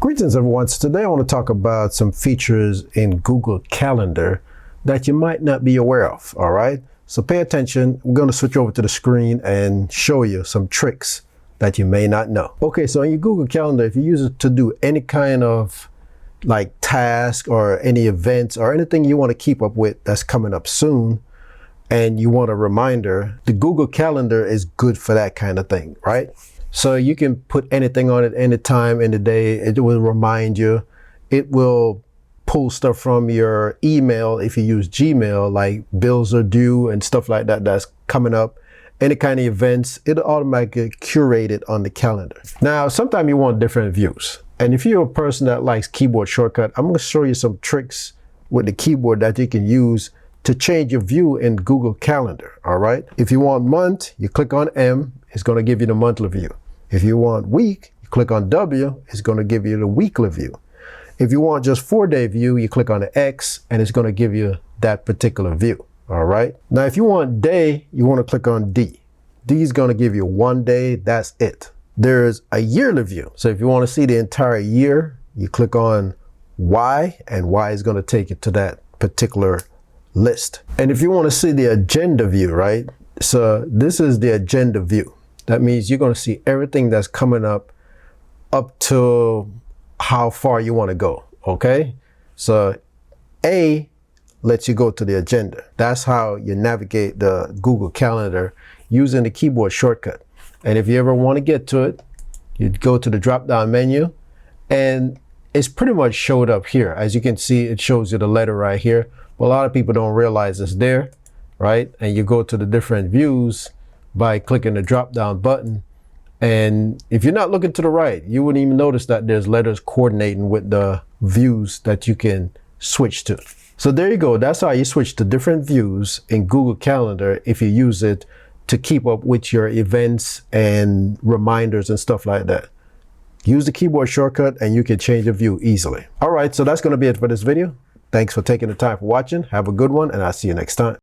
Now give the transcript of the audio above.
Greetings everyone. So today I want to talk about some features in Google Calendar that you might not be aware of. All right, so pay attention. We're going to switch over to the screen and show you some tricks that you may not know. Okay, so in your Google Calendar, if you use it to do any kind of like task or any events or anything you want to keep up with that's coming up soon and you want a reminder, the Google Calendar is good for that kind of thing, right? So you can put anything on it any time in the day. It will remind you. It will pull stuff from your email if you use Gmail, like bills are due and stuff like that that's coming up. Any kind of events, it'll automatically curate it on the calendar. Now, sometimes you want different views. And if you're a person that likes keyboard shortcut, I'm going to show you some tricks with the keyboard that you can use to change your view in Google Calendar. All right. If you want month, you click on M, it's going to give you the monthly view. If you want week, you click on W, it's going to give you the weekly view. If you want just 4-day view, you click on the X and it's going to give you that particular view. All right. Now, if you want day, you want to click on D. D is going to give you 1 day. That's it. There's a yearly view. So if you want to see the entire year, you click on Y and Y is going to take you to that particular list. And if you want to see the agenda view, right? So this is the agenda view. That means you're going to see everything that's coming up to how far you want to go. Okay. So A lets you go to the agenda. That's how you navigate the Google Calendar using the keyboard shortcut. And if you ever want to get to it, you'd go to the drop down menu and it's pretty much showed up here. As you can see, it shows you the letter right here. But a lot of people don't realize it's there, right? And you go to the different views by clicking the drop down button. And if you're not looking to the right, you wouldn't even notice that there's letters coordinating with the views that you can switch to. So there you go. That's how you switch to different views in Google Calendar if you use it to keep up with your events and reminders and stuff like that. Use the keyboard shortcut and you can change your view easily. All right, so that's going to be it for this video. Thanks for taking the time for watching. Have a good one and I'll see you next time.